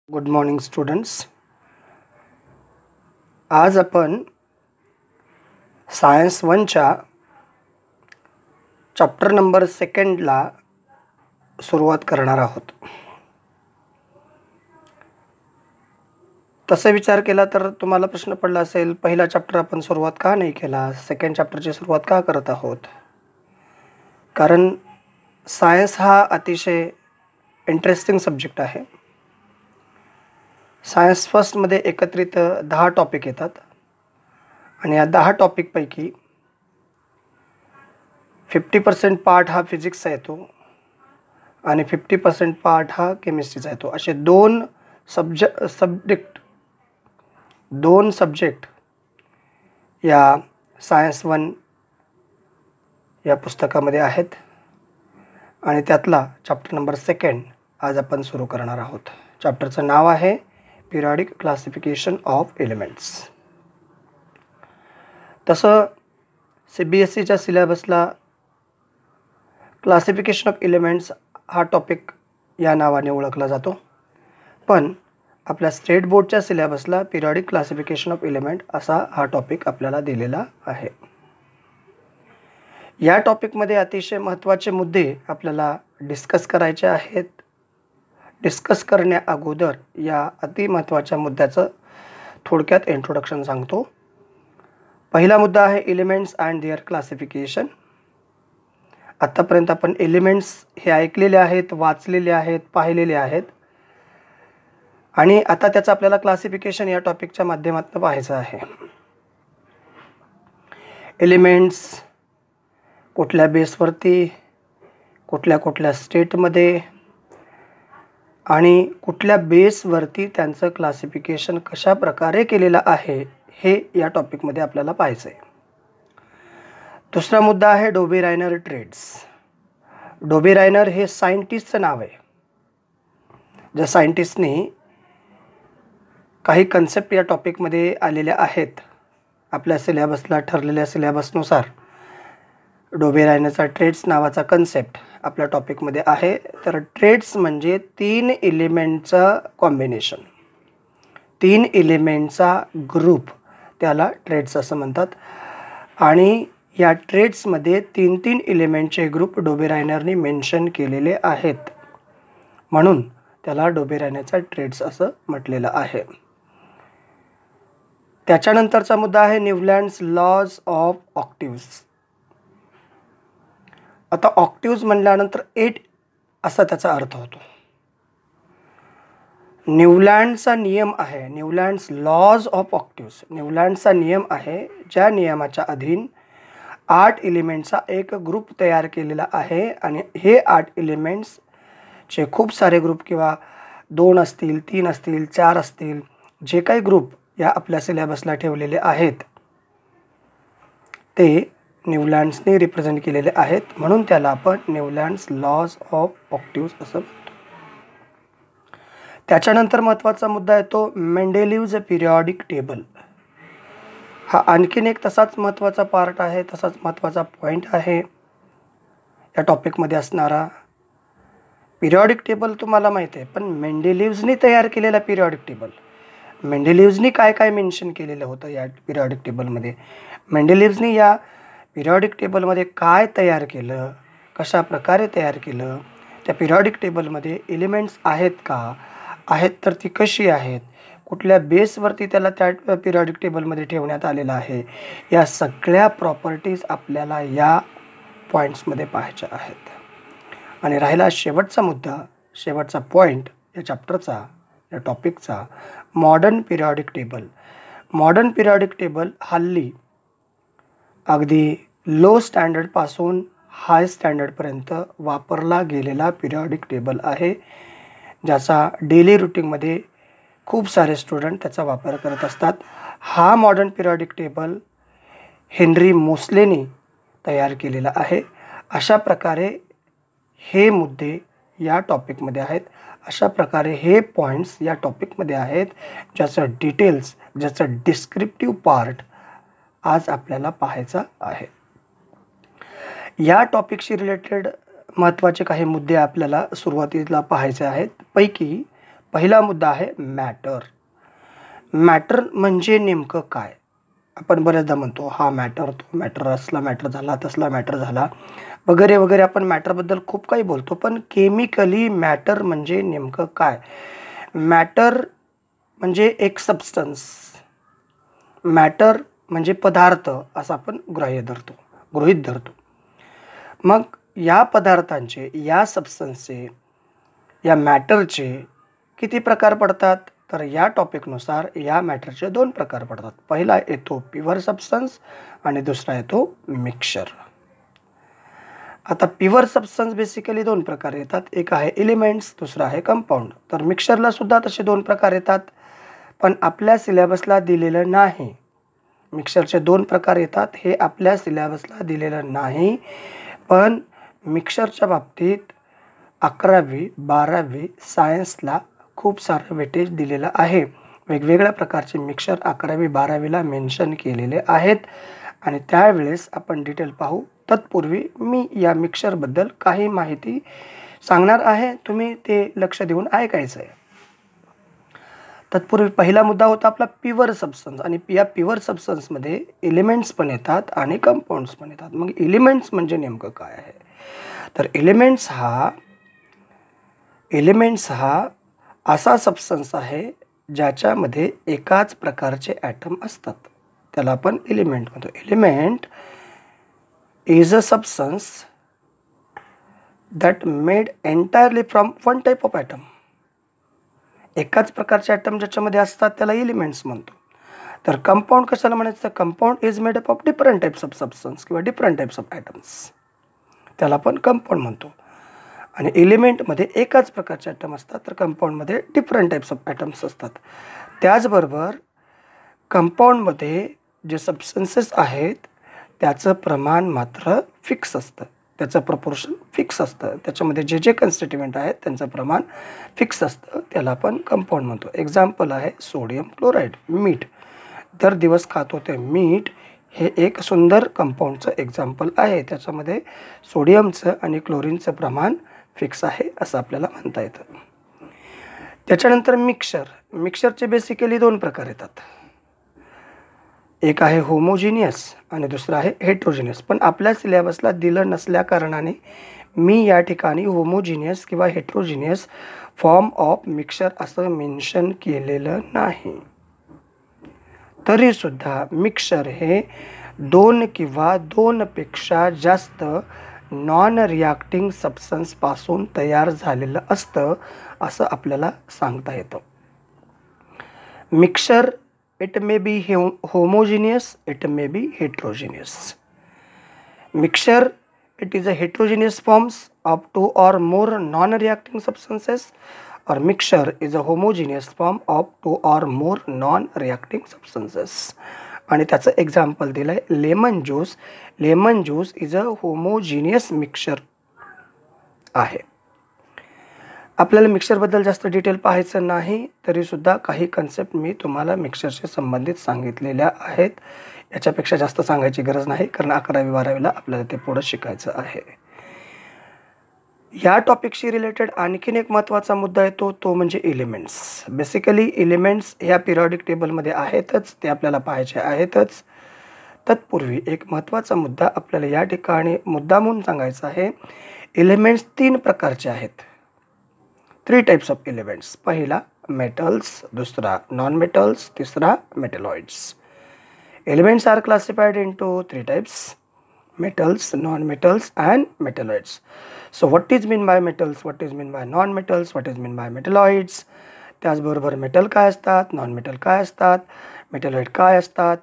Good morning students. आज आपण science 1च्या chapter number 2ला सुरुवात करणार आहोत. तसे विचार केला तर तुम्हाला प्रश्न पडला असेल, पहिला चॅप्टर आपण सुरुवात का नाही केला, सेकंड चॅप्टरची सुरुवात का करत आहोत. कारण सायन्स हा अतिशय इंटरेस्टिंग सब्जेक्ट आहे. सायन्स फर्स्टमध्ये एकत्रित 10 टॉपिक येतात आणि या 10 टॉपिकपैकी 50% पार्ट हा फिजिक्सचा येतो आणि 50% पार्ट हा केमिस्ट्रीचा येतो. असे दोन सब्जेक्ट या सायन्स 1 या पुस्तकामध्ये आहेत आणि त्यातला चॅप्टर नंबर 2 आज आपण सुरू करणार आहोत. चॅप्टरचं नाव आहे पिरियॉडिक क्लासिफिकेशन ऑफ एलिमेंट्स. तसं CBSEच्या सिलेबसला क्लासिफिकेशन ऑफ एलिमेंट्स हा टॉपिक या नावाने ओळखला जातो, पण आपल्या स्टेट बोर्डच्या सिलेबसला पिरियॉडिक क्लासिफिकेशन ऑफ एलिमेंट असा हा टॉपिक आपल्याला दिलेला आहे. या टॉपिकमध्ये अतिशय महत्त्वाचे मुद्दे आपल्याला डिस्कस करायचे आहेत. डिस्कस करण्या अगोदर या अतिमहत्त्वाच्या मुद्द्याचं थोडक्यात इंट्रोडक्शन सांगतो. पहिला मुद्दा आहे एलिमेंट्स अँड देअर क्लासिफिकेशन. आत्तापर्यंत आपण एलिमेंट्स हे ऐकलेले आहेत, वाचलेले आहेत, पाहिलेले आहेत आणि आता त्याचं आपल्याला क्लासिफिकेशन या टॉपिकच्या माध्यमातून पाहायचं आहे. एलिमेंट्स कुठल्या बेसवरती, कुठल्या स्टेटमध्ये आणि कुठल्या बेसवरती त्यांचं क्लासिफिकेशन कशा प्रकारे केलेलं आहे हे या टॉपिकमध्ये आपल्याला पाहायचं आहे. दुसरा मुद्दा आहे डोबे रायनर ट्रेड्स. डोबे रायनर हे सायंटिस्टचं नाव आहे. ज्या सायंटिस्टनी काही कन्सेप्ट या टॉपिकमध्ये आलेल्या आहेत. आपल्या सिलेबसला ठरलेल्या सिलेबसनुसार डोबे रायनरचा ट्रेड्स नावाचा कन्सेप्ट आपल्या टॉपिकमध्ये आहे. तर ट्रेड्स म्हणजे 3 एलिमेंटचा कॉम्बिनेशन, 3 एलिमेंटचा ग्रुप, त्याला ट्रेड्स असं म्हणतात. आणि या ट्रेड्समध्ये 3 एलिमेंटचे ग्रुप डोबे रायनरनी मेन्शन केलेले आहेत, म्हणून त्याला डोबे रायनरचा ट्रेड्स असं म्हटलेलं आहे. त्याच्यानंतरचा मुद्दा आहे न्यूलँड्स लॉज ऑफ ऑक्टिव्स. आता ऑक्टिव्स म्हणल्यानंतर 8 असा त्याचा अर्थ होतो. न्यूलँडचा नियम आहे, न्यूलँड्स लॉज ऑफ ऑक्टिव्स. न्यूलँडचा नियम आहे, ज्या नियमाच्या अधीन 8 एलिमेंट्सचा एक ग्रुप तयार केलेला आहे आणि हे 8 एलिमेंट्सचे खूप सारे ग्रुप किंवा 2 असतील, 3 असतील, 4 असतील, जे काही ग्रुप या आपल्या सिलेबसला ठेवलेले आहेत ते न्यूलँड्सने रिप्रेझेंट केलेले आहेत, म्हणून त्याला आपण न्यूलँड्स लॉज ऑफ ऑक्टिव्स असं म्हणतो. त्याच्यानंतर महत्त्वाचा मुद्दा येतो मेंडेलिव्हज पिरियॉडिक टेबल. हा आणखीन एक तसाच महत्त्वाचा पार्ट आहे, तसाच महत्त्वाचा पॉईंट आहे या टॉपिकमध्ये असणारा. पिरियॉडिक टेबल तुम्हाला माहीत आहे, पण मेंडेलिव्हजनी तयार केलेला पिरियॉडिक टेबल, मेंडेलिव्हजनी काय काय मेन्शन केलेलं होतं या पिरियॉडिक टेबलमध्ये, मेंडेलिव्हजनी या पिरियॉडिक टेबलमध्ये काय तयार केलं, कशा प्रकारे तयार केलं, त्या पिरियॉडिक टेबलमध्ये एलिमेंट्स आहेत का, आहेत तर ती कशी आहेत, कुठल्या बेसवरती त्याला त्या पिरियॉडिक टेबलमध्ये ठेवण्यात आलेलं आहे, या सगळ्या प्रॉपर्टीज आपल्याला या पॉईंट्समध्ये पाहायच्या आहेत. आणि राहिला शेवटचा मुद्दा, शेवटचा पॉईंट या चॅप्टरचा, या टॉपिकचा, modern periodic table. Modern periodic table हल्ली अगदी लो स्टँडर्डपासून हाय स्टँडर्डपर्यंत वापरला गेलेला पिरियॉडिक टेबल आहे, ज्याचा डेली रुटीनमध्ये खूप सारे स्टुडंट त्याचा वापर करत असतात. हा मॉडर्न पिरियॉडिक टेबल हेनरी मोसलेनी तयार केलेला आहे. अशा प्रकारे हे मुद्दे या टॉपिकमध्ये आहेत, अशा प्रकारे हे पॉईंट्स या टॉपिकमध्ये आहेत, ज्याचं डिटेल्स, ज्याचं डिस्क्रिप्टिव्ह पार्ट आज आपल्याला पाहायचा आहे. या टॉपिकशी रिलेटेड महत्त्वाचे काही मुद्दे आपल्याला सुरुवातीला पाहायचे आहेत. पैकी पहिला मुद्दा आहे मॅटर. मॅटर म्हणजे नेमकं काय? आपण बऱ्याचदा म्हणतो हा मॅटर, तो मॅटर, असला मॅटर झाला, तसला मॅटर झाला, वगैरे वगैरे. आपण मॅटरबद्दल खूप काही बोलतो, पण केमिकली मॅटर म्हणजे नेमकं काय? मॅटर म्हणजे एक सबस्टन्स, मॅटर म्हणजे पदार्थ असं आपण गृहीत धरतो. मग या पदार्थांचे, या सबस्टन्सचे, या मॅटरचे किती प्रकार पडतात? तर या टॉपिकनुसार या मॅटरचे 2 प्रकार पडतात. पहिला येतो प्युअर सबस्टन्स आणि दुसरा येतो मिक्सचर. आता प्युअर सबस्टन्स बेसिकली 2 प्रकार येतात. एक आहे एलिमेंट्स, दुसरा आहे कंपाऊंड. तर मिक्सचरला सुद्धा तसे 2 प्रकार येतात, पण आपल्या सिलेबसला दिलेलं नाही. मिक्सचरचे 2 प्रकार येतात, हे आपल्या सिलेबसला दिलेलं नाही. पण मिक्सचरच्या बाबतीत 11वी 12वी सायन्सला खूप सारं वेटेज दिलेलं आहे. वेगवेगळ्या प्रकारचे मिक्सचर 11वी 12वीला मेन्शन केलेले आहेत आणि त्यावेळेस आपण डिटेल पाहू. तत्पूर्वी मी या मिक्सचरबद्दल काही माहिती सांगणार आहे, तुम्ही ते लक्ष देऊन ऐकायचं आहे. तत्पूर्वी पहिला मुद्दा होता आपला प्युअर सबस्टन्स, आणि या प्युअर सबस्टन्समध्ये एलिमेंट्स पण येतात आणि कंपाऊंड्स पण येतात. मग एलिमेंट्स म्हणजे नेमकं काय आहे? तर एलिमेंट्स हा असा सबस्टन्स आहे ज्याच्यामध्ये एकाच प्रकारचे ॲटम असतात, त्याला आपण एलिमेंट म्हणतो. Element is a substance that made entirely from one type of atom. एकाच प्रकारचे ॲटम ज्याच्यामध्ये असतात त्याला एलिमेंट्स म्हणतो. तर कंपाऊंड कशाला म्हणायचं? Compound is made up of different types of substance किंवा डिफरंट टाईप्स ऑफ ॲटम्स, त्याला आपण कंपाऊंड म्हणतो. आणि एलिमेंटमध्ये एकाच प्रकारचे ॲटम असतात, तर कंपाऊंडमध्ये डिफरंट टाईप्स ऑफ ॲटम्स असतात. त्याचबरोबर कंपाऊंडमध्ये जे सबस्टन्सेस आहेत त्याचं प्रमाण मात्र फिक्स असतं, त्याचं प्रपोर्शन फिक्स असतं. त्याच्यामध्ये जे जे कन्स्टिट्युएंट आहेत त्यांचं प्रमाण फिक्स असतं, त्याला आपण कंपाऊंड म्हणतो. एक्झाम्पल आहे सोडियम क्लोराईड, मीठ. दर दिवस खात होते मीठ, हे एक सुंदर कंपाऊंडचं एक्झाम्पल आहे. त्याच्यामध्ये सोडियमचं आणि क्लोरीनचं प्रमाण फिक्स आहे असं आपल्याला म्हणता येतं. त्याच्यानंतर मिक्सचरचे बेसिकली 2 प्रकार येतात. एक आहे होमोजिनियस आणि दुसरा आहे हेट्रोजिनियस. पण आपल्या सिलेबसला दिलं नसल्या कारणाने मी या ठिकाणी होमोजिनियस किंवा हेट्रोजिनियस फॉर्म ऑफ मिक्सचर असं मेन्शन केलेलं नाही. तरीसुद्धा मिक्सचर हे 2 किंवा 2 पेक्षा जास्त नॉन रिॲक्टिंग सबस्टन्सपासून तयार झालेलं असतं असं आपल्याला सांगता येतं. Mixture it may be homogeneous, it may be heterogeneous. Mixture, it is a heterogeneous forms of 2 or more non-reacting substances, or mixture is a homogeneous form of 2 or more non-reacting substances. आणि त्याचं example दिलं आहे lemon juice. Lemon juice is a homogeneous mixture आहे. आपल्याला मिक्सचरबद्दल जास्त detail पाहायचं नाही, तरीसुद्धा काही कन्सेप्ट मी तुम्हाला मिक्सचरशी संबंधित सांगितलेल्या आहेत. याच्यापेक्षा जास्त सांगायची गरज नाही, कारण 11वी 12वीला आपल्याला ते पुढं शिकायचं आहे. या टॉपिकशी रिलेटेड आणखीन एक महत्त्वाचा मुद्दा येतो, तो म्हणजे एलिमेंट्स. बेसिकली एलिमेंट्स ह्या पिरियॉडिक टेबलमध्ये आहेतच, ते आपल्याला पाहायचे आहेतच. तत्पूर्वी एक महत्त्वाचा मुद्दा आपल्याला या ठिकाणी मुद्दामून सांगायचा आहे. एलिमेंट्स 3 प्रकारचे आहेत, 3 टाइप्स ऑफ एलिमेंट्स. पहिला मेटल्स, दूसरा नॉन मेटल्स, तीसरा metalloids. Elements are classified into 3 types: metals, non-metals and metalloids. So what is mean by metals, what is mean by non-metals, what is mean by metalloids. त्याचबरोबर metal काय असतात, non metal काय असतात, metalloid काय असतात,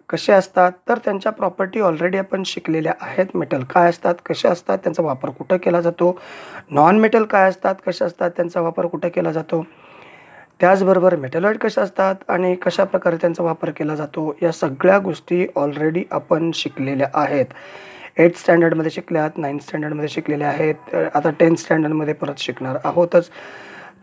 कसे असतात, तर त्यांच्या प्रॉपर्टी ऑलरेडी आपण शिकलेल्या आहेत. मेटल काय असतात, कसे असतात, त्यांचा वापर कुठं केला जातो, नॉन मेटल काय असतात, कसे असतात, त्यांचा वापर कुठं केला जातो, त्याचबरोबर मेटलॉइड कसे असतात आणि कशा प्रकारे त्यांचा वापर केला जातो, या सगळ्या गोष्टी ऑलरेडी आपण शिकलेल्या आहेत. 8th स्टँडर्डमध्ये शिकल्यात, 9th स्टँडर्डमध्ये शिकलेल्या आहेत, आता 10th स्टँडर्डमध्ये परत शिकणार आहोतच.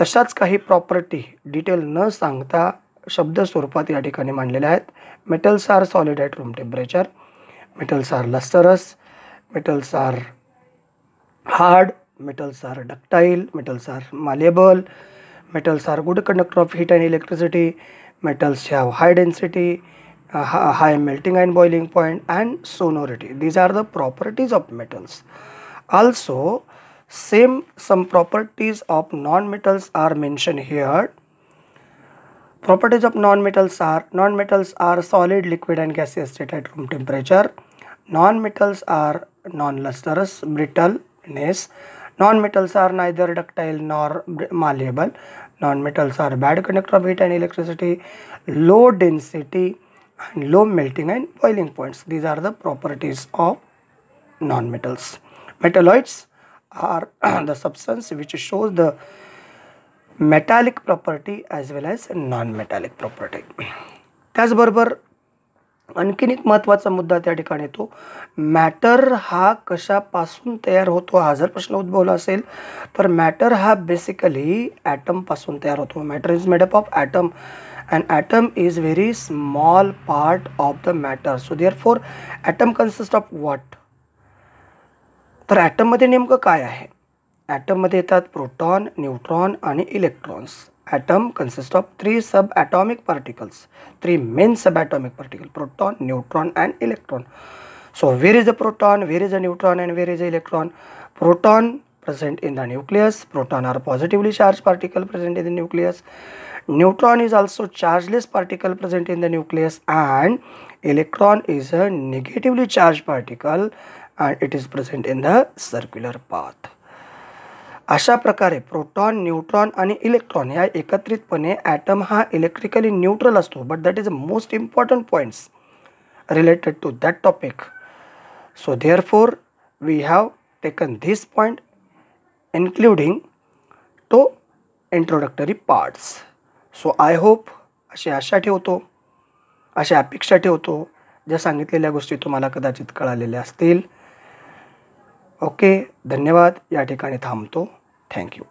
तशाच काही प्रॉपर्टी डिटेल न सांगता शब्द स्वरूपात या ठिकाणी मांडलेल्या आहेत. Metals are solid at room temperature, metals are lustrous, metals are hard, metals are ductile, metals are malleable, Metals are good conductor of heat and electricity. Metals have high density, high melting and boiling point, and sonority. These are the properties of metals. Also, some properties of non-metals are mentioned here. Properties of non-metals are solid, liquid and gaseous state at room temperature. Non-metals are non-lustrous, brittleness. Non-metals are neither ductile nor malleable. Non-metals are bad conductor of heat and electricity, low density and low melting and boiling points. These are the properties of non-metals. Metalloids are the substance which shows the metallic property as well as non-metallic property. त्याचबरोबर आणखीन एक महत्त्वाचा मुद्दा त्या ठिकाणी येतो, matter हा कशापासून तयार होतो हा जर प्रश्न उद्भवला असेल तर मॅटर हा बेसिकली ॲटमपासून तयार होतो. Matter is made up of atom and atom is very small part of the matter. So therefore atom consists of what? तर ॲटम मध्ये नेमकं काय आहे? ॲटम मध्ये येतात प्रोटॉन, न्यूट्रॉन आणि electrons. Atom consists of 3 subatomic particles, 3 main subatomic particles: proton, neutron and electron. So where is the proton, where is the neutron and where is the electron? Proton present in the nucleus. Proton are positively charged particle present in the nucleus. Neutron is also chargeless particle present in the nucleus, and electron is a negatively charged particle and it is present in the circular path. अशा प्रकारे proton, neutron आणि electron या एकत्रितपणे item हा electrically neutral असतो. But that is the most important points related to that topic. So therefore we have taken this point including to introductory parts. So I hope अशी आशा ठेवतो, अशी अपेक्षा ठेवतो ज्या सांगितलेल्या गोष्टी तुम्हाला कदाचित कळालेल्या असतील. ओके, धन्यवाद. या ठिकाणी थांबतो. थँक्यू.